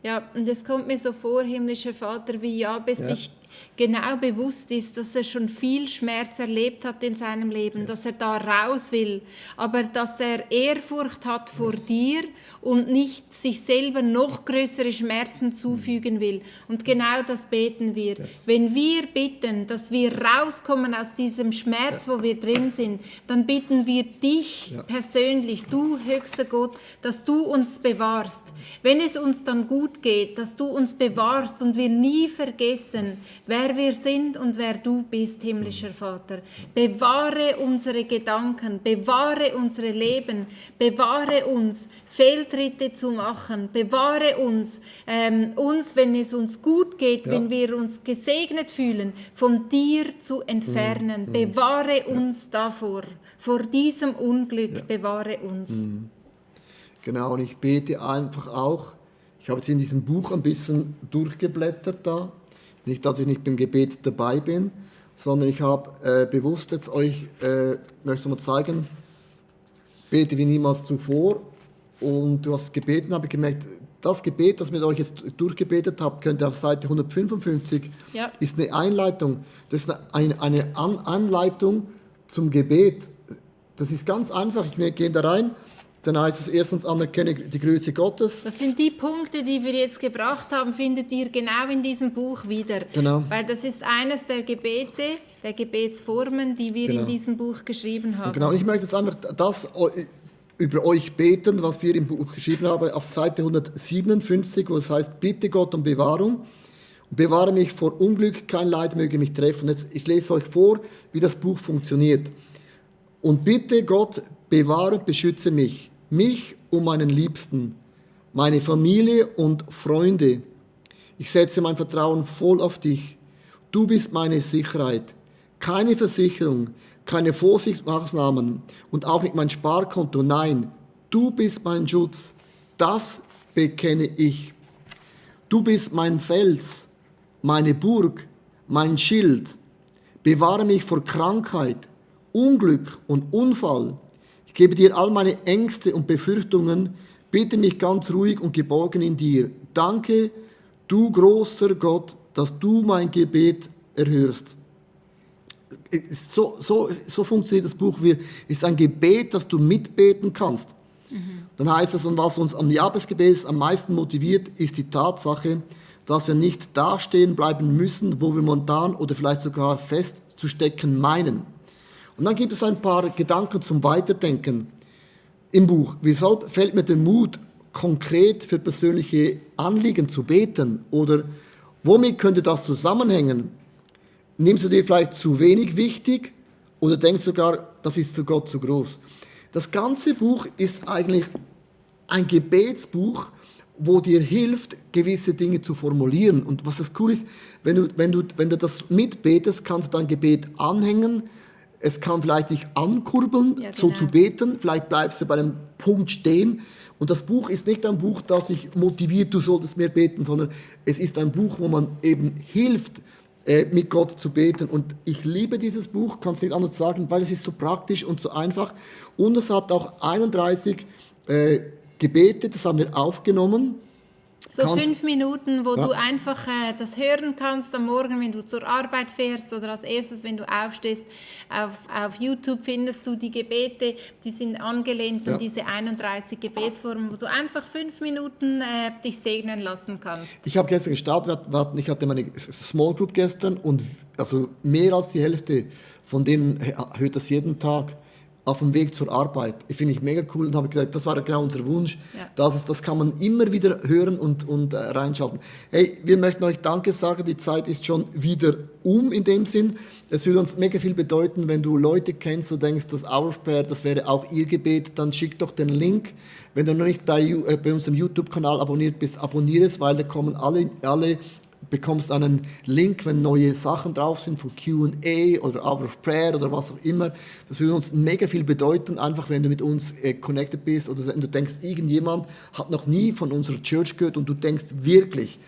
Ja, und es kommt mir so vor, himmlischer Vater, wie Jabez sich genau bewusst ist, dass er schon viel Schmerz erlebt hat in seinem Leben, dass er da raus will, aber dass er Ehrfurcht hat vor dir und nicht sich selber noch größere Schmerzen zufügen will. Und genau das beten wir. Wenn wir bitten, dass wir rauskommen aus diesem Schmerz, wo wir drin sind, dann bitten wir dich persönlich, du höchster Gott, dass du uns bewahrst. Wenn es uns dann gut geht, dass du uns bewahrst und wir nie vergessen, wer wir sind und wer du bist, himmlischer Vater. Bewahre unsere Gedanken, bewahre unsere Leben, bewahre uns, Fehltritte zu machen, bewahre uns, wenn es uns gut geht, wenn wir uns gesegnet fühlen, von dir zu entfernen. Bewahre uns davor, vor diesem Unglück, bewahre uns. Genau, und ich bete einfach auch, ich habe jetzt in diesem Buch ein bisschen durchgeblättert da, nicht, dass ich nicht beim Gebet dabei bin, sondern ich habe bewusst jetzt euch, möchte mal zeigen, bete wie niemals zuvor. Und du hast gebeten, habe ich gemerkt, das Gebet, das ich mit euch jetzt durchgebetet habe, könnt ihr auf Seite 155, ist eine Einleitung. Das ist eine Anleitung zum Gebet. Das ist ganz einfach, ich gehe da rein. Dann heißt es erstens, anerkenne die Größe Gottes. Das sind die Punkte, die wir jetzt gebracht haben, findet ihr genau in diesem Buch wieder. Genau. Weil das ist eines der Gebete, der Gebetsformen, die wir in diesem Buch geschrieben haben. Und genau, ich möchte jetzt einfach das über euch beten, was wir im Buch geschrieben haben, auf Seite 157, wo es heißt, bitte Gott um Bewahrung und bewahre mich vor Unglück, kein Leid möge mich treffen. Jetzt, ich lese euch vor, wie das Buch funktioniert. Und bitte Gott, bewahre und beschütze mich und meinen Liebsten, meine Familie und Freunde. Ich setze mein Vertrauen voll auf dich. Du bist meine Sicherheit. Keine Versicherung, keine Vorsichtsmaßnahmen und auch nicht mein Sparkonto. Nein, du bist mein Schutz. Das bekenne ich. Du bist mein Fels, meine Burg, mein Schild. Bewahre mich vor Krankheit, Unglück und Unfall. Ich gebe dir all meine Ängste und Befürchtungen, bitte mich ganz ruhig und geborgen in dir. Danke, du großer Gott, dass du mein Gebet erhörst. So funktioniert das Buch. Es ist ein Gebet, das du mitbeten kannst. Dann heißt es, und was uns am Jabesgebet am meisten motiviert, ist die Tatsache, dass wir nicht dastehen bleiben müssen, wo wir momentan oder vielleicht sogar festzustecken meinen. Und dann gibt es ein paar Gedanken zum Weiterdenken im Buch. Weshalb fällt mir der Mut, konkret für persönliche Anliegen zu beten? Oder womit könnte das zusammenhängen? Nimmst du dir vielleicht zu wenig wichtig oder denkst sogar, das ist für Gott zu groß? Das ganze Buch ist eigentlich ein Gebetsbuch, wo dir hilft, gewisse Dinge zu formulieren. Und was das cool ist, wenn du das mitbetest, kannst du dein Gebet anhängen. Es kann vielleicht dich ankurbeln, so zu beten. Vielleicht bleibst du bei einem Punkt stehen. Und das Buch ist nicht ein Buch, das dich motiviert, du solltest mehr beten, sondern es ist ein Buch, wo man eben hilft, mit Gott zu beten. Und ich liebe dieses Buch, kann es nicht anders sagen, weil es ist so praktisch und so einfach. Und es hat auch 31 Gebete, das haben wir aufgenommen. So 5 Minuten, wo du einfach das hören kannst am Morgen, wenn du zur Arbeit fährst oder als erstes, wenn du aufstehst. Auf YouTube findest du die Gebete, die sind angelehnt an diese 31 Gebetsformen, wo du einfach 5 Minuten dich segnen lassen kannst. Ich habe gestern gestartet, ich hatte meine Small Group gestern und also mehr als die Hälfte von denen hört das jeden Tag auf dem Weg zur Arbeit. Ich finde ich mega cool und habe gesagt, das war genau unser Wunsch. Ja. Das kann man immer wieder hören und reinschalten. Hey, wir möchten euch Danke sagen, die Zeit ist schon wieder in dem Sinn. Es würde uns mega viel bedeuten, wenn du Leute kennst und denkst, das Hour of Prayer, das wäre auch ihr Gebet, dann schick doch den Link. Wenn du noch nicht bei unserem YouTube-Kanal abonniert bist, abonniere es, weil da kommen alle bekommst einen Link, wenn neue Sachen drauf sind von Q&A oder Hour of Prayer oder was auch immer. Das würde uns mega viel bedeuten, einfach wenn du mit uns connected bist oder wenn du denkst, irgendjemand hat noch nie von unserer Church gehört und du denkst wirklich,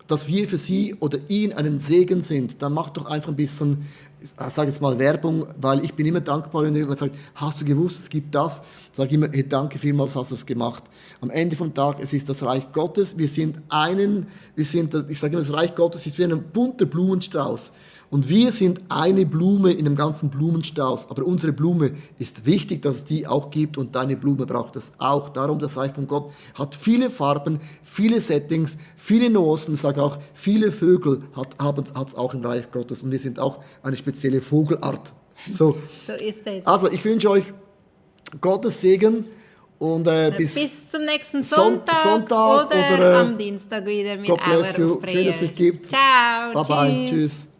dass wir für sie oder ihn einen Segen sind, dann macht doch einfach ein bisschen, ich sage jetzt mal Werbung, weil ich bin immer dankbar, wenn jemand sagt, hast du gewusst, es gibt das? Sage ich immer, hey, danke vielmals, hast du es gemacht. Am Ende vom Tag, es ist das Reich Gottes, ich sage immer, das Reich Gottes ist wie ein bunter Blumenstrauß. Und wir sind eine Blume in dem ganzen Blumenstrauß. Aber unsere Blume ist wichtig, dass es die auch gibt und deine Blume braucht es auch. Darum, das Reich von Gott hat viele Farben, viele Settings, viele Nuancen. Ich sage auch, viele Vögel hat es auch im Reich Gottes. Und wir sind auch eine spezielle Vogelart. So ist es. Also, ich wünsche euch Gottes Segen. Und bis zum nächsten Sonntag oder am Dienstag wieder mit God bless Our you. of Prayer. Schön, dass es dich gibt. Ciao. Bye bye. Tschüss.